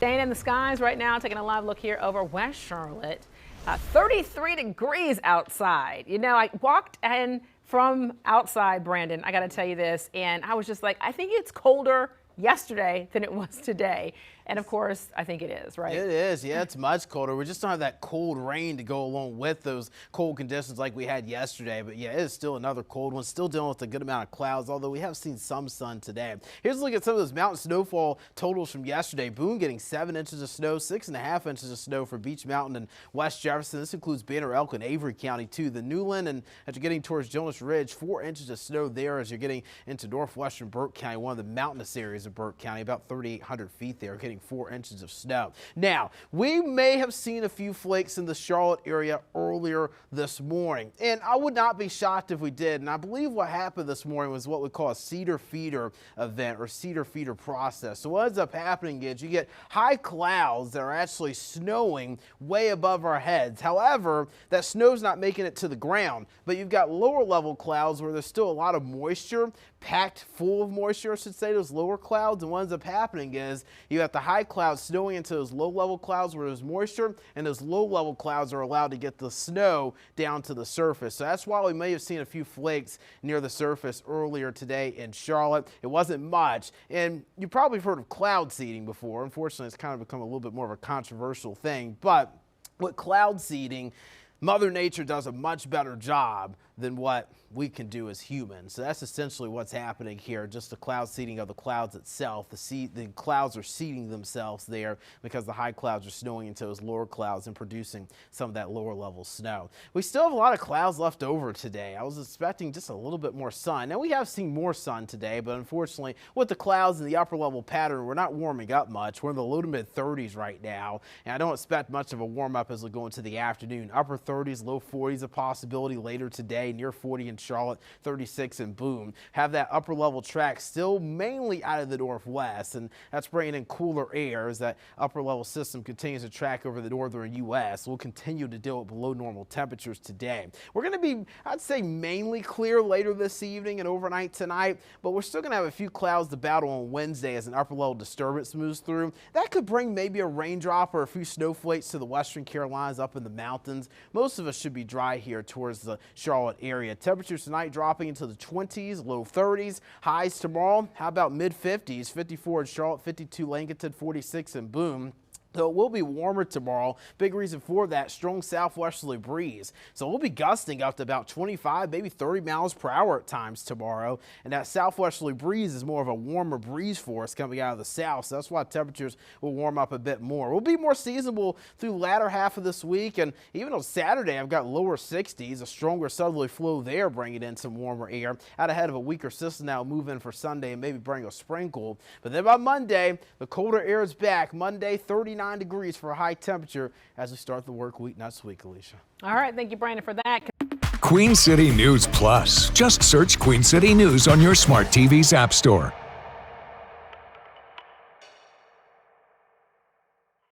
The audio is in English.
Staying in the skies right now, taking a live look here over West Charlotte. 33 degrees outside. You know, I walked in from outside, Brandon, I got to tell you this, and I was just like, I think it's colder yesterday than it was today. And of course, I think it is, right? It is, yeah, it's much colder. We just don't have that cold rain to go along with those cold conditions like we had yesterday. But yeah, it is still another cold one, still dealing with a good amount of clouds, although we have seen some sun today. Here's a look at some of those mountain snowfall totals from yesterday. Boone getting 7 inches of snow, 6.5 inches of snow for Beach Mountain and West Jefferson. This includes Banner Elk and Avery County too. The Newland, and as you're getting towards Jonas Ridge, 4 inches of snow there as you're getting into northwestern Burke County, one of the mountainous areas of Burke County, about 3,800 feet there, getting 4 inches of snow. Now, we may have seen a few flakes in the Charlotte area earlier this morning, and I would not be shocked if we did. And I believe what happened this morning was what we call a cedar feeder event or cedar feeder process. So what ends up happening is you get high clouds that are actually snowing way above our heads. However, that snow's not making it to the ground, but you've got lower level clouds where there's still a lot of moisture, packed full of moisture, I should say, those lower clouds. And what ends up happening is you have the high clouds snowing into those low level clouds where there's moisture, and those low level clouds are allowed to get the snow down to the surface. So that's why we may have seen a few flakes near the surface earlier today in Charlotte. It wasn't much, and you probably have heard of cloud seeding before. Unfortunately, it's kind of become a little bit more of a controversial thing, but with cloud seeding, Mother Nature does a much better job than what we can do as humans. So that's essentially what's happening here, just the cloud seeding of the clouds itself. The clouds are seeding themselves there because the high clouds are snowing into those lower clouds and producing some of that lower level snow. We still have a lot of clouds left over today. I was expecting just a little bit more sun. Now we have seen more sun today, but unfortunately with the clouds and the upper level pattern, we're not warming up much. We're in the low to mid 30s right now, and I don't expect much of a warm up as we go into the afternoon. Upper 30s, low 40s a possibility later today, near 40 in Charlotte, 36 in Boone. Have that upper level track still mainly out of the northwest, and that's bringing in cooler air as that upper level system continues to track over the northern U.S. We'll continue to deal with below normal temperatures today. We're going to be, I'd say, mainly clear later this evening and overnight tonight, but we're still going to have a few clouds to battle on Wednesday as an upper level disturbance moves through. That could bring maybe a raindrop or a few snowflakes to the western Carolinas up in the mountains. Most of us should be dry here towards the Charlotte area. Temperatures tonight dropping into the 20s, low 30s. Highs tomorrow, how about mid 50s? 54 in Charlotte, 52 Lincoln, 46 in Boone. So it will be warmer tomorrow. Big reason for that, strong southwesterly breeze. So we'll be gusting up to about 25, maybe 30 miles per hour at times tomorrow. And that southwesterly breeze is more of a warmer breeze for us coming out of the south. So that's why temperatures will warm up a bit more. We'll be more seasonable through the latter half of this week. And even on Saturday, I've got lower 60s, a stronger southerly flow there bringing in some warmer air. Out ahead of a weaker system now move in for Sunday and maybe bring a sprinkle. But then by Monday, the colder air is back. Monday, 39 degrees for a high temperature as we start the work week next week, Alicia. All right, thank you, Brandon, for that. Queen City News Plus. Just search Queen City News on your smart TV's app store.